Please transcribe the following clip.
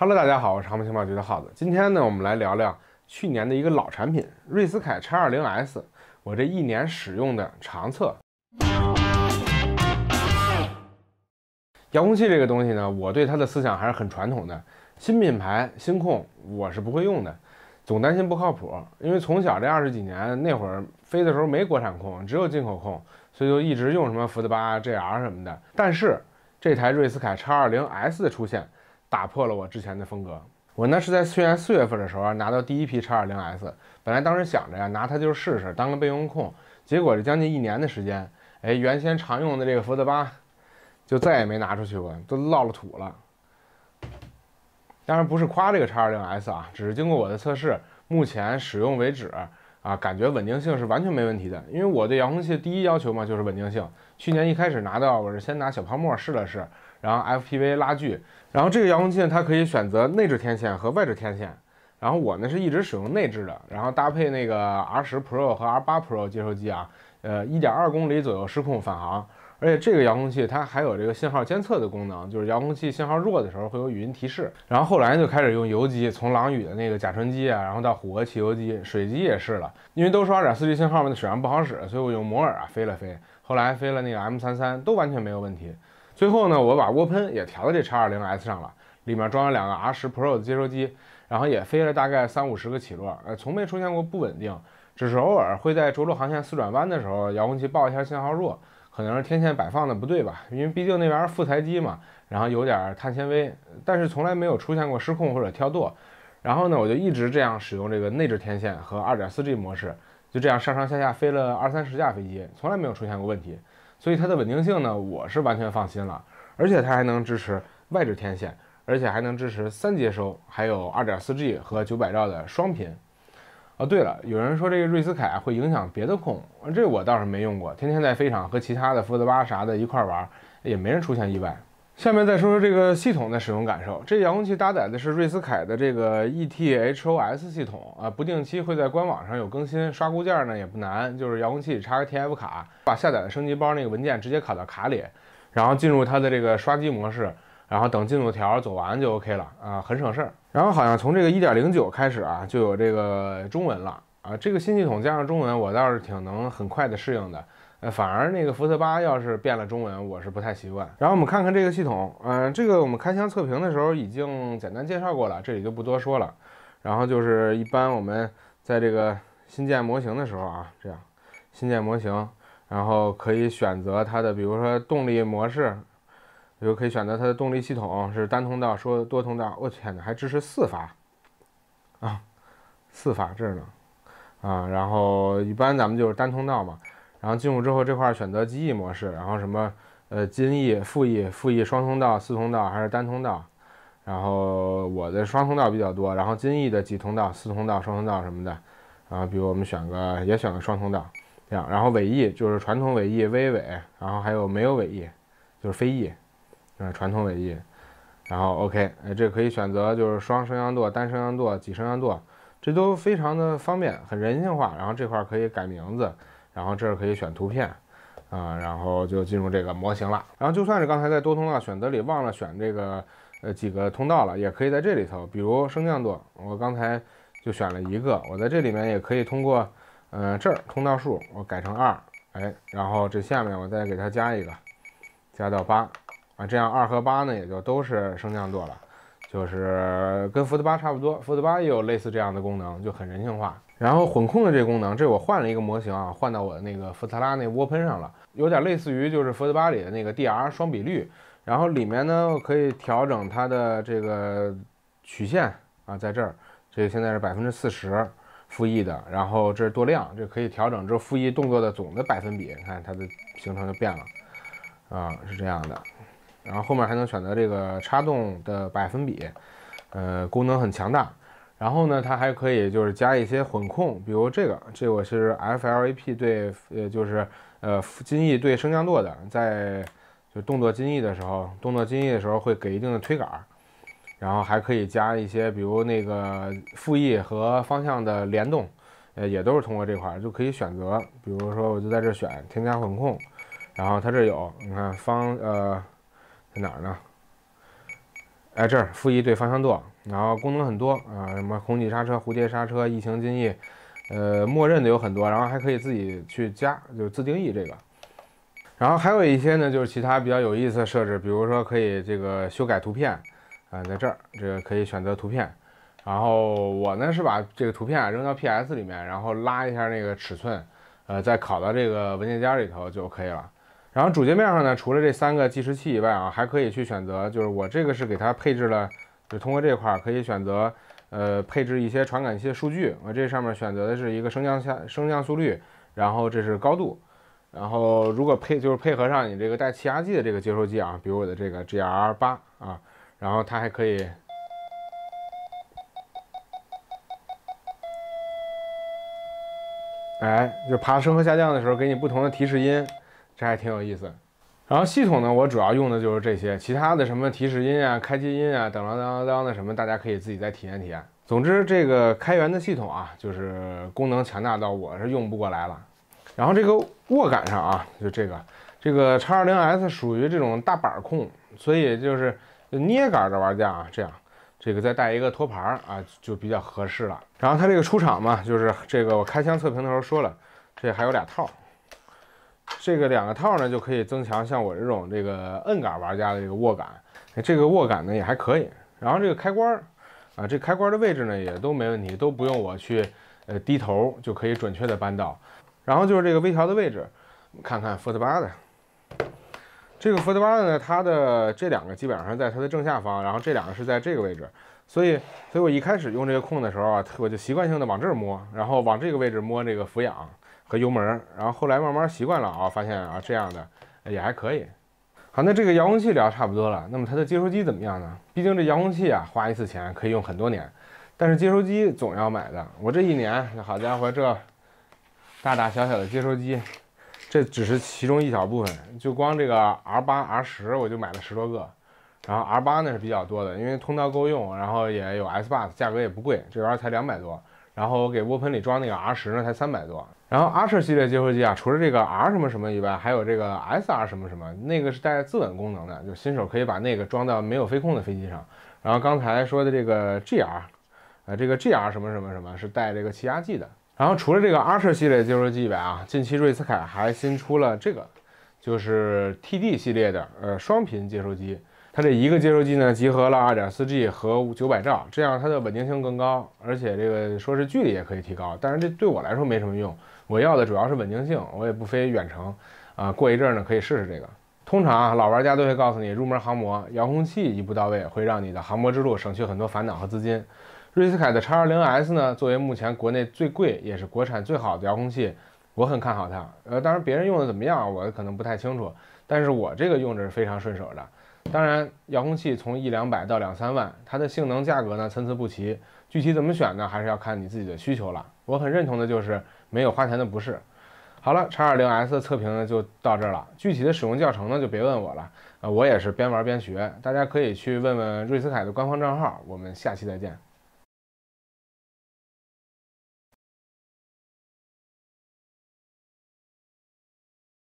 Hello，大家好，我是航模情报局的耗子。今天呢，我们来聊聊去年的一个老产品瑞斯凯 X20S，我这一年使用的长测。遥控器这个东西呢，我对它的思想还是很传统的。新品牌新控我是不会用的，总担心不靠谱。因为从小这20几年那会儿飞的时候没国产控，只有进口控，所以就一直用什么福特8、GR 什么的。但是这台瑞斯凯 X20S 的出现，打破了我之前的风格。我呢是在去年4月份的时候拿到第一批 X20S， 本来当时想着呀拿它就试试当个备用控，结果这将近1年的时间，原先常用的这个福特8就再也没拿出去过，都落了土了。当然不是夸这个 X20S 啊，只是经过我的测试，目前使用为止啊，感觉稳定性是完全没问题的。因为我对遥控器的第一要求嘛就是稳定性。去年一开始拿到，我是先拿小泡沫试了试，然后 FPV 拉锯，然后这个遥控器呢，它可以选择内置天线和外置天线。然后我呢是一直使用内置的，然后搭配那个 R10 Pro 和 R8 Pro 接收机啊，1.2公里左右失控返航。而且这个遥控器它还有这个信号监测的功能，就是遥控器信号弱的时候会有语音提示。然后后来就开始用油机，从狼语的那个甲醇机啊，然后到虎哥汽油机，水机也试了。因为都说 2.4G 信号嘛，水上不好使，所以我用摩尔啊飞了飞。后来飞了那个 M33，都完全没有问题。最后呢，我把涡喷也调到这 X20S 上了，里面装了2个 R10 Pro 的接收机，然后也飞了大概30-50个起落，从没出现过不稳定，只是偶尔会在着陆航线4转弯的时候，遥控器报一下信号弱。可能是天线摆放的不对吧，因为毕竟那玩意儿副材机嘛，然后有点碳纤维，但是从来没有出现过失控或者跳舵。然后呢，我就一直这样使用这个内置天线和 2.4G 模式，就这样上上下下飞了20-30架飞机，从来没有出现过问题。所以它的稳定性呢，我是完全放心了。而且它还能支持外置天线，而且还能支持3接收，还有 2.4G 和900兆的双频。哦，对了，有人说这个瑞斯凯会影响别的控，这我倒是没用过，天天在飞场和其他的福特8啥的一块玩，也没人出现意外。下面再说说这个系统的使用感受，这遥控器搭载的是瑞斯凯的这个 ETHOS 系统啊，不定期会在官网上有更新，刷固件呢也不难，就是遥控器插个 TF 卡，把下载的升级包那个文件直接拷到卡里，然后进入它的这个刷机模式。然后等进度条走完就 OK 了啊，很省事儿。然后好像从这个 1.09 开始啊，就有这个中文了啊。这个新系统加上中文，我倒是挺能很快的适应的。反而那个福特8要是变了中文，我是不太习惯。然后我们看看这个系统，这个我们开箱测评的时候已经简单介绍过了，这里就不多说了。然后就是一般我们在这个新建模型的时候啊，这样新建模型，然后可以选择它的，比如说动力模式。比如可以选择它的动力系统是单通道，说多通道，我天哪，还支持4发啊，4发这儿呢啊，然后一般咱们就是单通道嘛，然后进入之后这块选择机翼模式，然后什么金翼、副翼双通道、4通道还是单通道，然后我的双通道比较多，然后金翼的几通道、4通道、双通道什么的，啊，比如我们选个双通道这样，然后尾翼就是传统尾翼、微尾，然后还有没有尾翼就是飞翼。传统尾翼，然后 OK， 这个可以选择就是双升降舵、单升降舵、几升降舵，这都非常的方便，很人性化。然后这块可以改名字，然后这儿可以选图片，然后就进入这个模型了。然后就算是刚才在多通道选择里忘了选这个几个通道了，也可以在这里头，比如升降舵，我刚才就选了1个，我在这里面也可以通过这儿通道数我改成2，然后这下面我再给它加一个，加到8。这样2和8呢，也就都是升降舵了，就是跟福特8差不多，福特8也有类似这样的功能，就很人性化。然后混控的这个功能，这我换了一个模型啊，换到我的那个福特拉那涡喷上了，有点类似于就是福特8里的那个 DR 双比率。然后里面呢可以调整它的这个曲线啊，在这儿，这个现在是40%副翼的，然后这是舵量，这可以调整这副翼动作的总的百分比，看它的行程就变了啊，是这样的。然后后面还能选择这个插动的百分比，功能很强大。然后呢，它还可以就是加一些混控，比如这个是 FLAP 对，就是金翼对升降舵的，在就动作金翼的时候会给一定的推杆，然后还可以加一些，比如那个副翼和方向的联动，也都是通过这块就可以选择。比如说我就在这选添加混控，然后它这有，你看在哪儿呢？哎，这儿负一对方向舵，然后功能很多啊，什么空气刹车、蝴蝶刹车、疫情进翼，默认的有很多，然后还可以自己去加，就是自定义这个。然后还有一些呢，就是其他比较有意思的设置，比如说可以这个修改图片啊，在这儿这个可以选择图片。然后我呢是把这个图片扔到 PS 里面，然后拉一下那个尺寸，再拷到这个文件夹里头就可以了。然后主界面上呢，除了这3个计时器以外啊，还可以去选择，就是我这个是给它配置了，就通过这块可以选择，配置一些传感器的数据。我这上面选择的是一个升降速率，然后这是高度，然后如果配合上你这个带气压计的这个接收机啊，比如我的这个 GR8啊，然后它还可以。哎，就爬升和下降的时候给你不同的提示音，这还挺有意思。然后系统呢，我主要用的就是这些，其他的什么提示音啊、开机音啊、等当当的什么，大家可以自己再体验体验。总之，这个开源的系统啊，就是功能强大到我是用不过来了。然后这个握感上啊，就这个 X20S 属于这种大板控，所以就是捏杆的玩家啊，这样。这个再带一个托盘啊，就比较合适了。然后它这个出厂嘛，就是这个我开箱测评的时候说了，这还有2套，这个2个套呢就可以增强像我这种这个摁杆玩家的这个握感，这个握感呢也还可以。然后这个开关啊，这开关的位置呢也都没问题，都不用我去低头就可以准确的扳到。然后就是这个微调的位置，看看 Foot8的。这个Foot8呢，它的这2个基本上在它的正下方，然后这2个是在这个位置，所以我一开始用这个控的时候啊，我就习惯性的往这儿摸，然后往这个位置摸这个俯仰和油门，然后后来慢慢习惯了啊，发现啊这样的也还可以。好，那这个遥控器聊差不多了，那么它的接收机怎么样呢？毕竟这遥控器啊，花一次钱可以用很多年，但是接收机总要买的。我这1年，好家伙，这大大小小的接收机。这只是其中一小部分，就光这个 R8、R10我就买了10多个，然后 R8呢是比较多的，因为通道够用，然后也有 S Bus， 价格也不贵，这玩意儿才200多。然后我给窝盆里装那个 R10呢才300多。然后 Archer 系列接收机啊，除了这个 R 什么什么以外，还有这个 SR 什么什么，那个是带自稳功能的，就新手可以把那个装到没有飞控的飞机上。然后刚才说的这个 GR，这个 GR 什么什么什么是带这个气压计的。然后除了这个 Archer 系列接收机以外啊，近期瑞斯凯还新出了这个，就是 TD 系列的双频接收机。它这一个接收机呢，集合了 2.4G 和900兆，这样它的稳定性更高，而且这个说是距离也可以提高。但是这对我来说没什么用，我要的主要是稳定性，我也不飞远程啊。过一阵呢可以试试这个。通常啊，老玩家都会告诉你，入门航模遥控器一步到位，会让你的航模之路省去很多烦恼和资金。瑞斯凯的 X20S 呢，作为目前国内最贵也是国产最好的遥控器，我很看好它。当然别人用的怎么样，我可能不太清楚，但是我这个用着是非常顺手的。当然，遥控器从100-200到2-3万，它的性能价格呢参差不齐，具体怎么选呢，还是要看你自己的需求了。我很认同的就是没有花钱的不是。好了 ，X20S 的测评呢就到这儿了，具体的使用教程呢就别问我了，我也是边玩边学，大家可以去问问瑞斯凯的官方账号。我们下期再见。